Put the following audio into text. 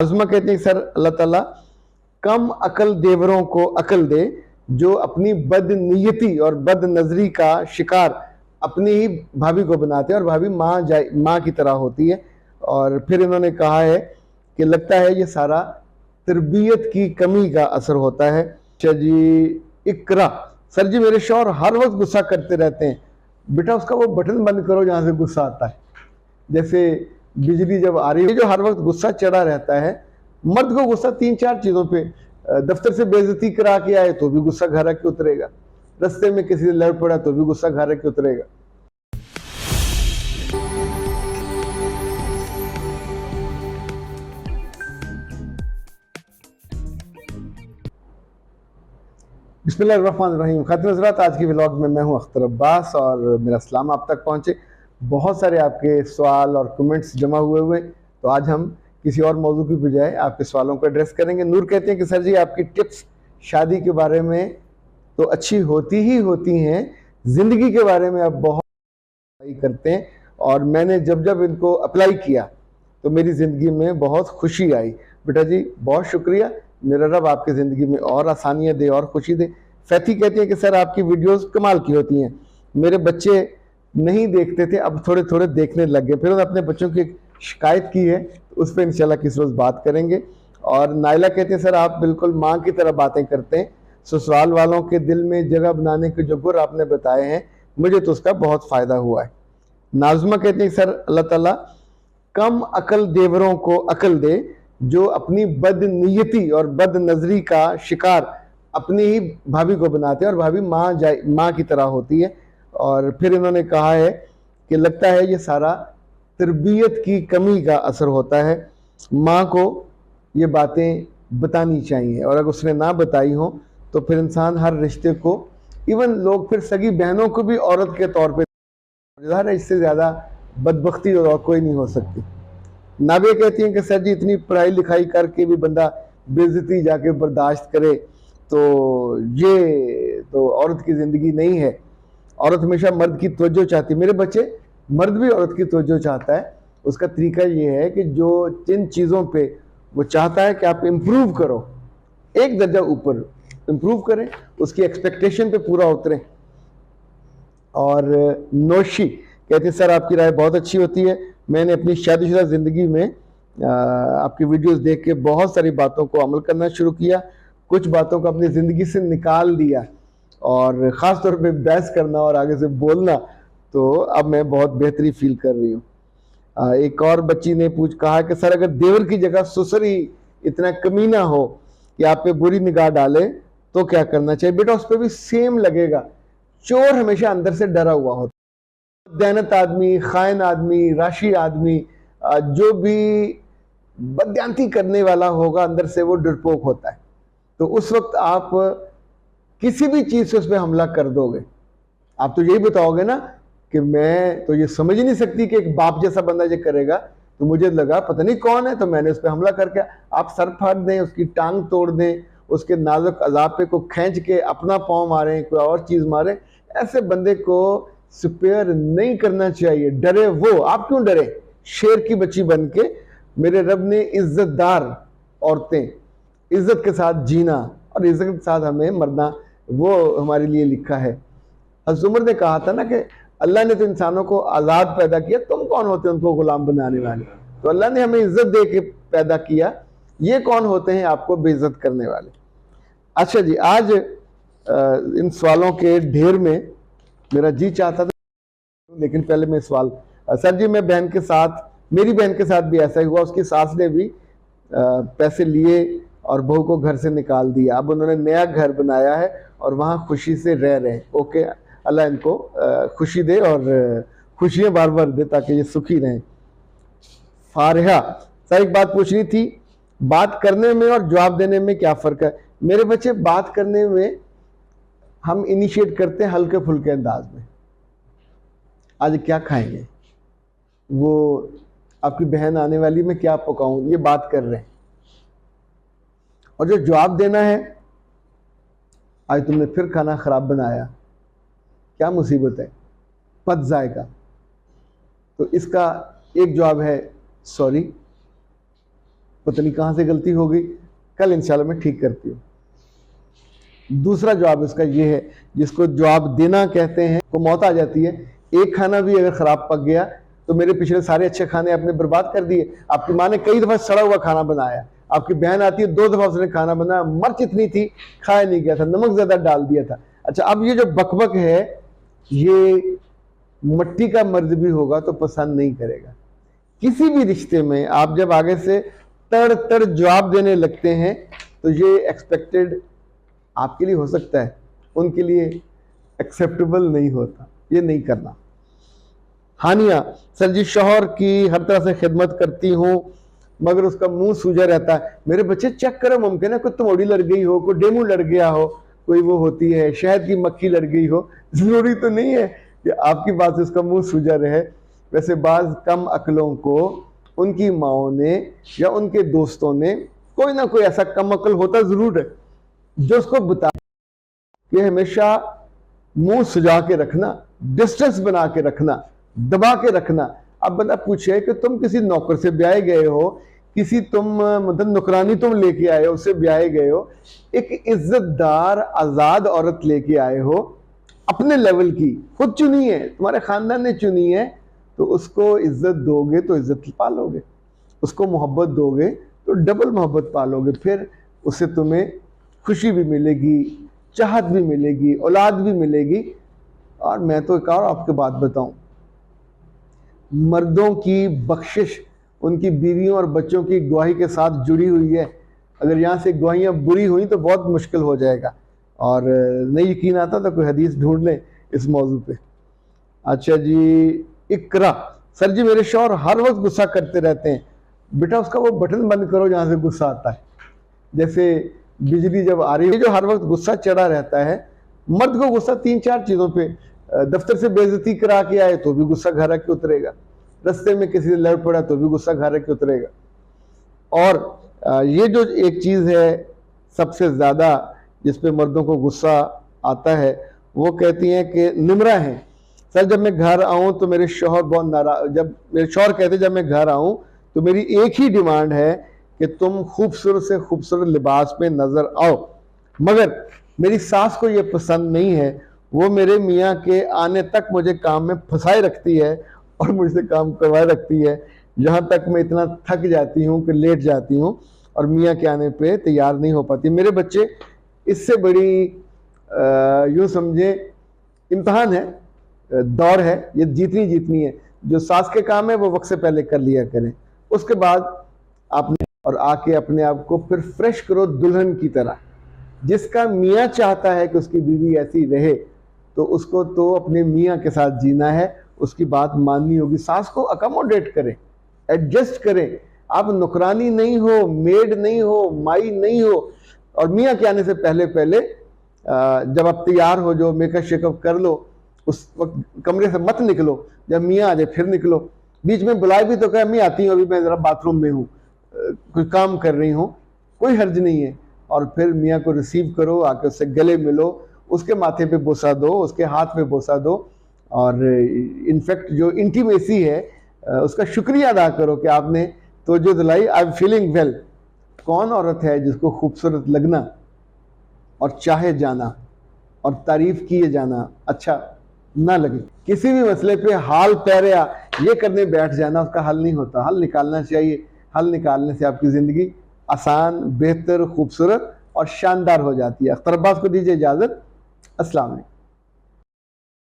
आज़मा कहते हैं सर अल्लाह ताला कम अकल देवरों को अकल दे जो अपनी बदनीयती और बद नजरी का शिकार अपनी ही भाभी को बनाते हैं और भाभी माँ की तरह होती है। और फिर इन्होंने कहा है कि लगता है ये सारा तरबियत की कमी का असर होता है। अच्छा जी, इकरा सर जी मेरे शौहर हर वक्त गुस्सा करते रहते हैं। बेटा उसका वो बटन बंद करो जहाँ से गुस्सा आता है। जैसे बिजली जब आ रही है, जो हर वक्त गुस्सा चढ़ा रहता है। मर्द को गुस्सा 3-4 चीज़ों पे, दफ्तर से बेइज्जती करा के आए तो भी गुस्सा घर आके उतरेगा, रास्ते में किसी से लड़ पड़ा तो भी गुस्सा घर आके उतरेगा। बिस्मिल्लाहिर्रहमानिर्रहीम। खातिन हज़रात, आज की व्लॉग में मैं हूं अख्तर अब्बास और मेरा सलाम आप तक पहुंचे। बहुत सारे आपके सवाल और कमेंट्स जमा हुए तो आज हम किसी और मौजू की बजाय आपके सवालों को एड्रेस करेंगे। नूर कहते हैं कि सर जी आपकी टिप्स शादी के बारे में तो अच्छी होती ही होती हैं, ज़िंदगी के बारे में आप बहुत करते हैं और मैंने जब जब इनको अप्लाई किया तो मेरी ज़िंदगी में बहुत खुशी आई। बेटा जी बहुत शुक्रिया, मेरा रब आपकी ज़िंदगी में और आसानियाँ दे और खुशी दे। फैथी कहती है कि सर आपकी वीडियोस कमाल की होती हैं, मेरे बच्चे नहीं देखते थे अब थोड़े थोड़े देखने लग गए। फिर उन्होंने अपने बच्चों की शिकायत की है, तो उस पर इंशाल्लाह किस रोज़ बात करेंगे। और नाइला कहते हैं सर आप बिल्कुल माँ की तरह बातें करते हैं, ससुराल वालों के दिल में जगह बनाने के जो गुर आपने बताए हैं मुझे तो उसका बहुत फ़ायदा हुआ है। नाज़मा कहते हैं सर अल्लाह ताला कम अकल देवरों को अकल दे जो अपनी बदनीयती और बद नजरी का शिकार अपनी ही भाभी को बनाते हैं और भाभी माँ की तरह होती है। और फिर इन्होंने कहा है कि लगता है ये सारा तरबियत की कमी का असर होता है। माँ को ये बातें बतानी चाहिए और अगर उसने ना बताई हो तो फिर इंसान हर रिश्ते को, इवन लोग फिर सगी बहनों को भी औरत के तौर पे, इससे ज़्यादा बदबख्ती और कोई नहीं हो सकती। नाबिया कहती हैं कि सर जी इतनी पढ़ाई लिखाई करके भी बंदा बेइज्जती जाके बर्दाश्त करे तो ये तो औरत की ज़िंदगी नहीं है। औरत हमेशा मर्द की तवज्जो चाहती है। मेरे बच्चे, मर्द भी औरत की तवज्जो चाहता है। उसका तरीका ये है कि जो जिन चीज़ों पे वो चाहता है कि आप इम्प्रूव करो, एक दर्जा ऊपर इम्प्रूव करें, उसकी एक्सपेक्टेशन पे पूरा उतरें। और नौशी कहते सर आपकी राय बहुत अच्छी होती है, मैंने अपनी शादीशुदा ज़िंदगी में आपकी वीडियोस देख के बहुत सारी बातों को अमल करना शुरू किया, कुछ बातों को अपनी ज़िंदगी से निकाल दिया और ख़ास तौर पे बहस करना और आगे से बोलना, तो अब मैं बहुत बेहतरी फील कर रही हूँ। एक और बच्ची ने कहा कि सर अगर देवर की जगह ससुर ही इतना कमीना हो कि आप पे बुरी निगाह डाले तो क्या करना चाहिए? बेटा उस पर भी सेम लगेगा। चोर हमेशा अंदर से डरा हुआ होता है। दयानत आदमी, खाइन आदमी, राशि आदमी, जो भी बदयांती करने वाला होगा अंदर से वो डरपोक होता है। तो उस वक्त आप किसी भी चीज़ से उस पर हमला कर दोगे। आप तो यही बताओगे ना कि मैं तो ये समझ ही नहीं सकती कि एक बाप जैसा बंदा ये करेगा, तो मुझे लगा पता नहीं कौन है, तो मैंने उस पर हमला करके आप सर फाड़ दें, उसकी टांग तोड़ दें, उसके नाजुक अजापे को खींच के अपना पाँव मारें, कोई और चीज़ मारें। ऐसे बंदे को स्पेयर नहीं करना चाहिए। डरे वो, आप क्यों डरे? शेर की बच्ची बन के मेरे रब ने इज्जतदार औरतें, इज्जत के साथ जीना और इज्जत के साथ हमें मरना, वो हमारे लिए लिखा है। हज़रत उमर ने कहा था ना कि अल्लाह ने तो इंसानों को आज़ाद पैदा किया, तुम कौन होते हैं उनको गुलाम बनाने वाले? तो अल्लाह ने हमें इज्जत दे के पैदा किया, ये कौन होते हैं आपको बेइज्जत करने वाले? अच्छा जी, आज इन सवालों के ढेर में मेरा जी चाहता था, लेकिन पहले मैं सवाल, सर जी मैं बहन के साथ, मेरी बहन के साथ भी ऐसा ही हुआ। उसकी सास ने भी पैसे लिए और बहू को घर से निकाल दिया। अब उन्होंने नया घर बनाया है और वहाँ खुशी से रह रहे हैं। ओके, अल्लाह इनको खुशी दे और खुशियाँ बार बार दे ताकि ये सुखी रहें। फारिहा सर एक बात पूछनी थी, बात करने में और जवाब देने में क्या फ़र्क है? मेरे बच्चे, बात करने में हम इनिशिएट करते हैं हल्के फुल्के अंदाज में, आज क्या खाएंगे, वो आपकी बहन आने वाली, मैं क्या पकाऊं, ये बात कर रहे हैं। और जो जवाब देना है, आज तुमने फिर खाना खराब बनाया, क्या मुसीबत है, पद जाएगा। तो इसका एक जवाब है सॉरी, पता नहीं कहाँ से गलती हो गई, कल इंशाल्लाह मैं ठीक करती हूँ। दूसरा जवाब इसका ये है, जिसको जवाब देना कहते हैं, को मौत आ जाती है। एक खाना भी अगर ख़राब पक गया तो मेरे पिछले सारे अच्छे खाने आपने बर्बाद कर दिए। आपकी माँ ने कई दफ़ा सड़ा हुआ खाना बनाया, आपकी बहन आती है 2 दफ़ा उसने खाना बनाया, मिर्च इतनी थी खाया नहीं गया था, नमक ज़्यादा डाल दिया था। अच्छा, अब ये जो बकबक है, ये मट्टी का मर्द भी होगा तो पसंद नहीं करेगा। किसी भी रिश्ते में आप जब आगे से तड़ तड़ जवाब देने लगते हैं तो ये एक्सपेक्टेड आपके लिए हो सकता है, उनके लिए एक्सेप्टेबल नहीं होता, ये नहीं करना। हानिया, सर जी शौहर की हर तरह से खिदमत करती हूँ मगर उसका मुंह सूजा रहता है। मेरे बच्चे चेक करो, मुमकिन है कोई तमोड़ी लड़ गई हो, कोई डेमू लड़ गया हो, कोई वो होती है शहद की मक्खी लड़ गई हो, जरूरी तो नहीं है कि आपकी बात से उसका मुंह सूजा रहे। वैसे बाज कम अक्लों को उनकी माओं ने या उनके दोस्तों ने कोई ना कोई ऐसा कम अक्ल होता जरूर है जो उसको बता कि हमेशा मुंह सुजा के रखना, डिस्टेंस बना के रखना, दबा के रखना। अब बंदा पूछे कि तुम किसी नौकर से ब्याहे गए हो, किसी तुम मतलब नौकरानी तुम लेके आए हो, उससे ब्याहे गए हो, एक इज्जतदार आजाद औरत लेके आए हो, अपने लेवल की, खुद चुनी है, तुम्हारे खानदान ने चुनी है, तो उसको इज्जत दोगे तो इज्जत पालोगे, उसको मोहब्बत दोगे तो डबल मोहब्बत पालोगे, फिर उससे तुम्हें खुशी भी मिलेगी, चाहत भी मिलेगी, औलाद भी मिलेगी। और मैं तो एक और आपके बात बताऊं, मर्दों की बख्शिश उनकी बीवियों और बच्चों की गवाही के साथ जुड़ी हुई है। अगर यहाँ से गवाहियाँ बुरी हुई तो बहुत मुश्किल हो जाएगा, और नहीं यकीन आता तो कोई हदीस ढूंढ लें इस मौजू पे। अच्छा जी, इकरा, सर जी मेरे शौहर हर वक्त गुस्सा करते रहते हैं। बेटा उसका वो बटन बंद करो जहाँ से गुस्सा आता है। जैसे बिजली जब आ रही है, जो हर वक्त गुस्सा चढ़ा रहता है। मर्द को गुस्सा 3-4 चीज़ों पे, दफ्तर से बेइज्जती करा के आए तो भी गुस्सा घर आके उतरेगा, रास्ते में किसी से लड़ पड़ा तो भी गुस्सा घर आके उतरेगा। और ये जो एक चीज़ है सबसे ज़्यादा जिस पे मर्दों को गुस्सा आता है, वो कहती हैं कि निमरा हैं। सर जब मैं घर आऊँ तो मेरे शौहर बहुत नाराज, जब मेरे शौहर कहते जब मैं घर आऊँ तो मेरी एक ही डिमांड है कि तुम खूबसूरत से खूबसूरत लिबास में नज़र आओ, मगर मेरी सास को ये पसंद नहीं है। वो मेरे मियाँ के आने तक मुझे काम में फंसाए रखती है और मुझसे काम करवाए रखती है, यहाँ तक मैं इतना थक जाती हूँ कि लेट जाती हूँ और मियाँ के आने पे तैयार नहीं हो पाती। मेरे बच्चे इससे बड़ी यूँ समझे इम्तहान है, दौड़ है, ये जीतनी है। जो सास के काम है वो वक्त से पहले कर लिया करें, उसके बाद आपने और आके अपने आप को फिर फ्रेश करो दुल्हन की तरह। जिसका मियाँ चाहता है कि उसकी बीवी ऐसी रहे तो उसको तो अपने मियाँ के साथ जीना है, उसकी बात माननी होगी। सास को अकोमोडेट करें, एडजस्ट करें। आप नौकरानी नहीं हो, मेड नहीं हो, माई नहीं हो। और मियाँ के आने से पहले पहले जब आप तैयार हो जो मेकअप शेकअप कर लो, उस वक्त कमरे से मत निकलो, जब मियाँ आ जाए फिर निकलो। बीच में बुलाए भी तो कहे मैं आती हूँ, अभी मैं ज़रा बाथरूम में हूँ, कुछ काम कर रही हूँ, कोई हर्ज नहीं है। और फिर मियाँ को रिसीव करो, आके उससे गले मिलो, उसके माथे पे बोसा दो, उसके हाथ पे बोसा दो, और इनफैक्ट जो इंटीमेसी है उसका शुक्रिया अदा करो कि आपने तो जो दिलाई, आई एम फीलिंग वेल। कौन औरत है जिसको खूबसूरत लगना और चाहे जाना और तारीफ किए जाना अच्छा ना लगे? किसी भी मसले पे हाल पैरिया ये करने बैठ जाना उसका हल नहीं होता, हल निकालना चाहिए। हल निकालने से आपकी ज़िंदगी आसान, बेहतर, खूबसूरत और शानदार हो जाती है। अख्तर अब्बास को दीजिए इजाज़त। अस्सलाम वालेकुम।